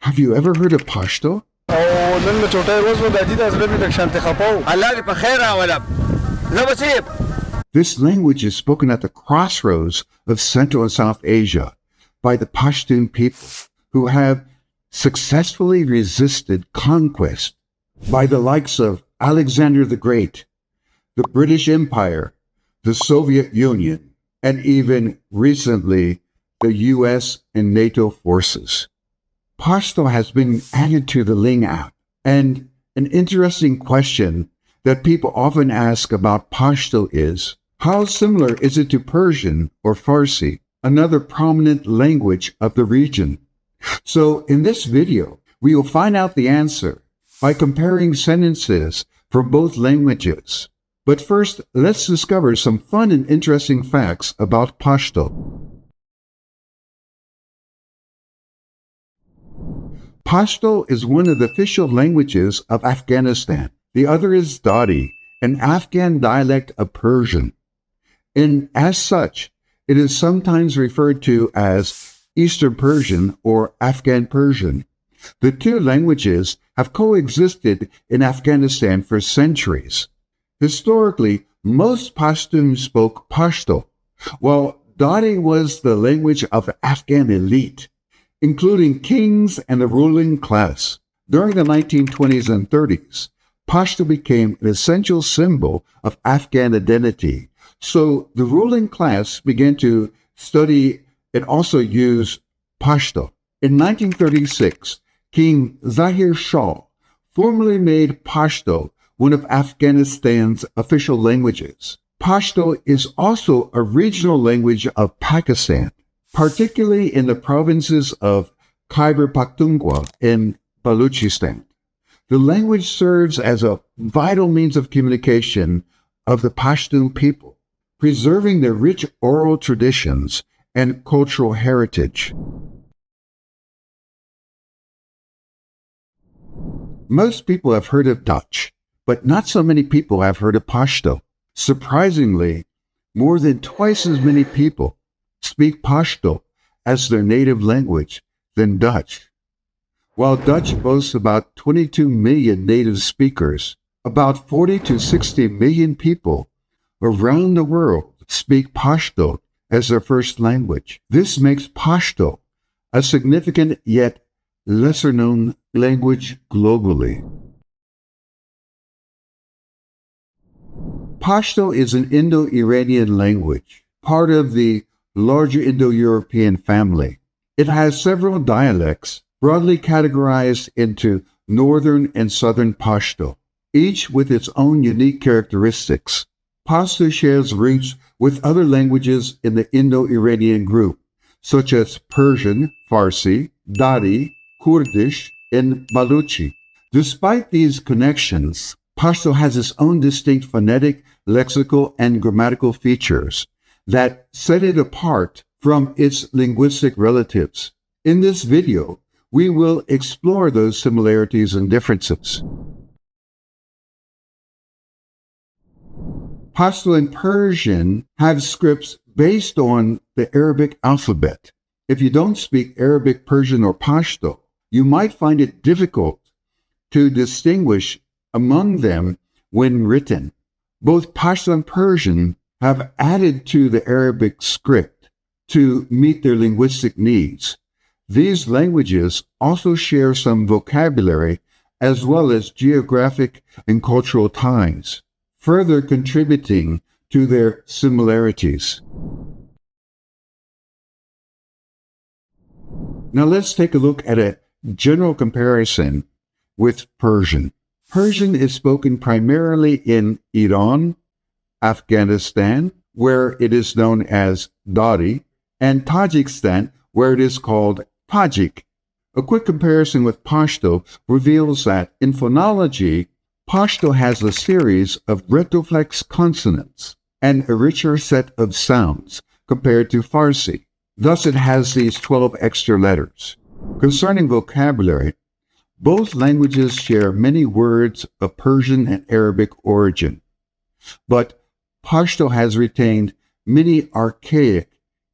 Have you ever heard of Pashto? This language is spoken at the crossroads of Central and South Asia by the Pashtun people, who have successfully resisted conquest by the likes of Alexander the Great, the British Empire, the Soviet Union, and even recently the US and NATO forces. Pashto has been added to the Ling app, and an interesting question that people often ask about Pashto is, how similar is it to Persian or Farsi, another prominent language of the region? So in this video, we will find out the answer by comparing sentences from both languages. But first, let's discover some fun and interesting facts about Pashto. Pashto is one of the official languages of Afghanistan. The other is Dari, an Afghan dialect of Persian. And as such, it is sometimes referred to as Eastern Persian or Afghan Persian. The two languages have coexisted in Afghanistan for centuries. Historically, most Pashtuns spoke Pashto, while Dari was the language of the Afghan elite, including kings and the ruling class. During the 1920s and 30s, Pashto became an essential symbol of Afghan identity, so the ruling class began to study and also use Pashto. In 1936, King Zahir Shah formally made Pashto one of Afghanistan's official languages. Pashto is also a regional language of Pakistan, particularly in the provinces of Khyber Pakhtunkhwa and Balochistan. The language serves as a vital means of communication of the Pashtun people, preserving their rich oral traditions and cultural heritage. Most people have heard of Dutch, but not so many people have heard of Pashto. Surprisingly, more than twice as many people speak Pashto as their native language than Dutch. While Dutch boasts about 22 million native speakers, about 40 to 60 million people around the world speak Pashto as their first language. This makes Pashto a significant yet lesser-known language globally. Pashto is an Indo-Iranian language, part of the larger Indo-European family. It has several dialects, broadly categorized into Northern and Southern Pashto, each with its own unique characteristics. Pashto shares roots with other languages in the Indo-Iranian group, such as Persian, Farsi, Dari, Kurdish, and Baluchi. Despite these connections, Pashto has its own distinct phonetic, lexical, and grammatical features that set it apart from its linguistic relatives. In this video, we will explore those similarities and differences. Pashto and Persian have scripts based on the Arabic alphabet. If you don't speak Arabic, Persian, or Pashto, you might find it difficult to distinguish among them when written. Both Pashto and Persian have added to the Arabic script to meet their linguistic needs. These languages also share some vocabulary as well as geographic and cultural ties, further contributing to their similarities. Now let's take a look at a general comparison with Persian. Persian is spoken primarily in Iran, Afghanistan, where it is known as Dari, and Tajikistan, where it is called Tajik. A quick comparison with Pashto reveals that in phonology, Pashto has a series of retroflex consonants and a richer set of sounds compared to Farsi. Thus, it has these 12 extra letters. Concerning vocabulary, both languages share many words of Persian and Arabic origin, but Pashto has retained many archaic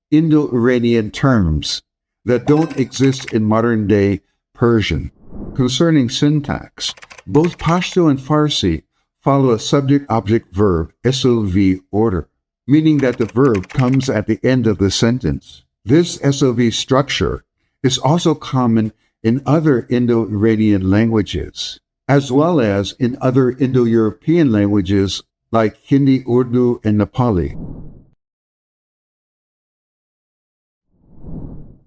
Indo-Iranian terms that don't exist in modern-day Persian. Concerning syntax, both Pashto and Farsi follow a subject-object-verb SOV order, meaning that the verb comes at the end of the sentence. This SOV structure is also common in other Indo-Iranian languages, as well as in other Indo-European languages like Hindi, Urdu, and Nepali.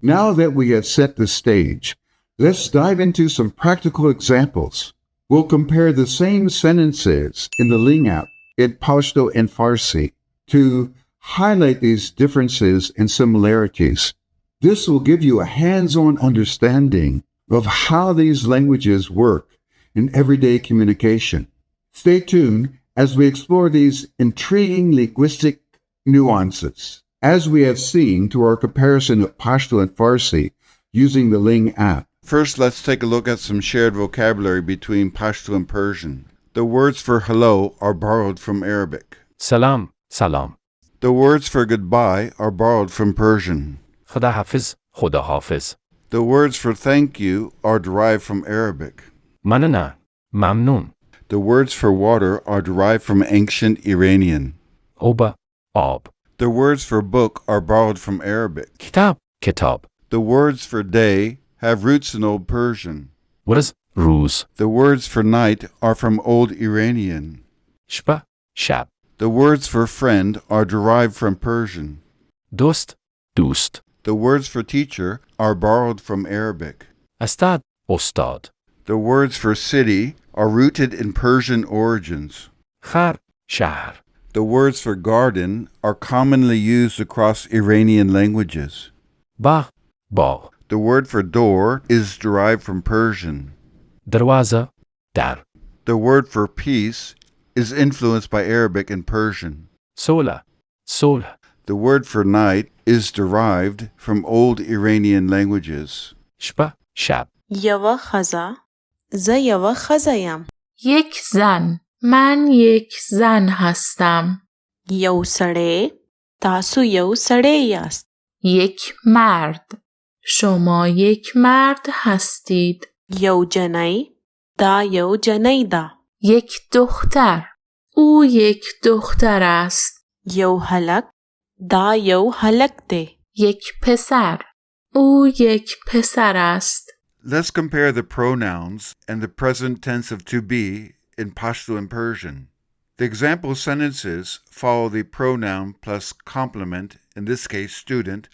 Now that we have set the stage, let's dive into some practical examples. We'll compare the same sentences in the Ling app in Pashto and Farsi to highlight these differences and similarities. This will give you a hands-on understanding of how these languages work in everyday communication. Stay tuned as we explore these intriguing linguistic nuances, as we have seen through our comparison of Pashto and Farsi using the Ling app. First, let's take a look at some shared vocabulary between Pashto and Persian. The words for hello are borrowed from Arabic. Salam, salam. The words for goodbye are borrowed from Persian. Khuda hafiz, khuda hafiz. The words for thank you are derived from Arabic. Manana, mamnun. The words for water are derived from ancient Iranian. Oba, ab. The words for book are borrowed from Arabic. Kitab, kitab. The words for day have roots in Old Persian. What is ruz? The words for night are from Old Iranian. Shba, shab. The words for friend are derived from Persian. Dost, doost. The words for teacher are borrowed from Arabic. Astad, ostad. The words for city are rooted in Persian origins. Khar, shahr. The words for garden are commonly used across Iranian languages. Bagh, bagh. The word for door is derived from Persian. Darwaza, dar. The word for peace is influenced by Arabic and Persian. Sola, solh. The word for night is derived from Old Iranian languages. Shba, shab. یوا خزا ز یوا خزایم یک زن من یک زن هستم یو سړی تاسو یو سړی یاست یک مرد شما یک مرد هستید یو جنۍ دا یو جنۍ ده یک دختر او یک دختر است یو هلک دا یو هلک دی یک پسر او یک پسر است Let's compare the pronouns and the present tense of to be in Pashto and Persian. The example sentences follow the pronoun plus complement, in this case student,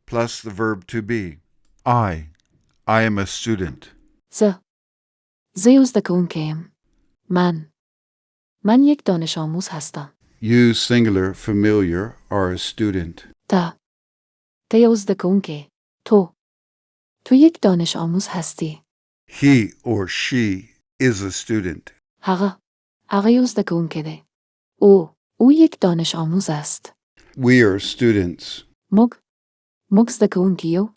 plus the verb to be. I am a student. زه یوزدکونکیم. من یک دانش آموز هستم. You singular familiar are a student. ته یوزدکونکه. تو یک دانش آموز هستی. He or she is a student. هغه یوزدکونکه ده. او یک دانش آموز است. We are students. مگ زدکونکیو.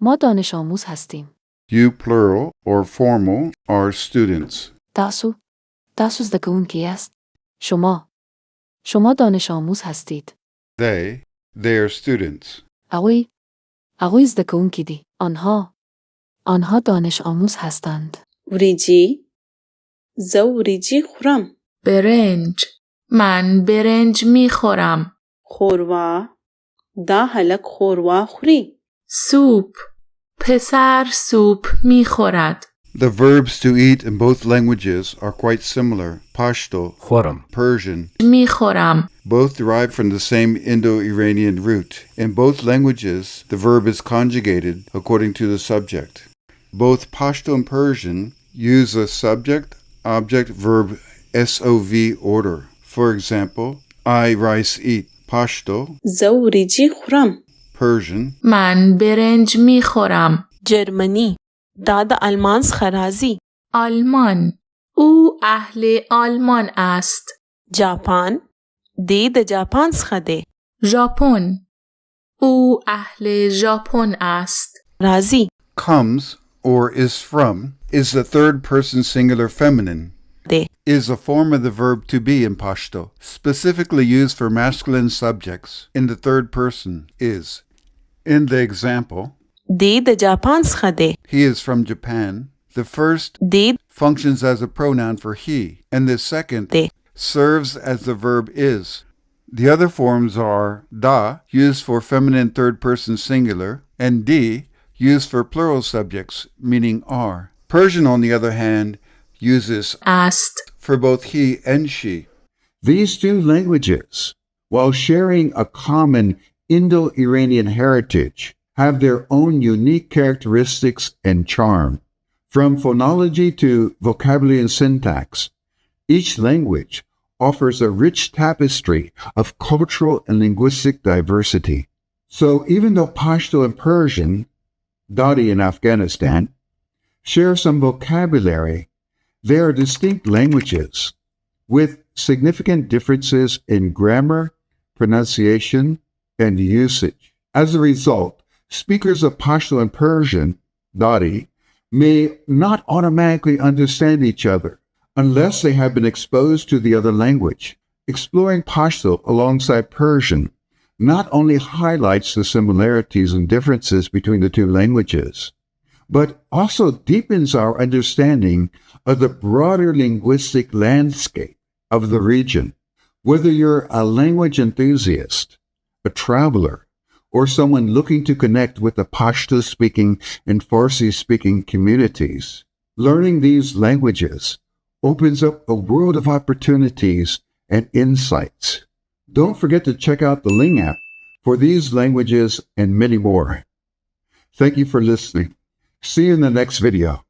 ما دانش آموز هستیم. You plural or formal are students. تاسو زدکونکی است. شما دانش آموز هستید. They are students. هغوی زدکونکی دی. آنها دانش آموز هستند. وریجی زه وریجی خورم برنج من برنج میخورم خوروا دا هلک خوروا خوری سوپ پسر سوپ میخورد The verbs to eat in both languages are quite similar. Pashto, Khoram. Persian, میخورم both derive from the same Indo-Iranian root. In both languages, the verb is conjugated according to the subject. Both Pashto and Persian use a subject, object, verb, SOV order. For example, I rice eat. Pashto, زه وریجی خورم Persian, من برنج میخورم جرمنی دا د آلمان څخه راځي آلمان او اهل آلمان است جاپان دی د جاپان څخه دی ژاپن او اهل ژاپن است راځي comes or is from is the third person singular feminine. دی Is a form of the verb to be in Pashto, specifically used for masculine subjects in the third person is. In the example, دی د جاپان څخه دی. He is from Japan. The first دی functions as a pronoun for he, and the second دی serves as the verb is. The other forms are da, used for feminine third-person singular, and di, used for plural subjects, meaning are. Persian, on the other hand, uses است. for both he and she. These two languages, while sharing a common Indo-Iranian heritage, have their own unique characteristics and charm. From phonology to vocabulary and syntax, each language offers a rich tapestry of cultural and linguistic diversity. So even though Pashto and Persian, Dari in Afghanistan, share some vocabulary, they are distinct languages with significant differences in grammar, pronunciation, and usage. As a result, speakers of Pashto and Persian, Dari, may not automatically understand each other unless they have been exposed to the other language. Exploring Pashto alongside Persian not only highlights the similarities and differences between the two languages, but also deepens our understanding of the broader linguistic landscape of the region. Whether you're a language enthusiast, a traveler, or someone looking to connect with the Pashto-speaking and Farsi-speaking communities, learning these languages opens up a world of opportunities and insights. Don't forget to check out the Ling app for these languages and many more. Thank you for listening. See you in the next video.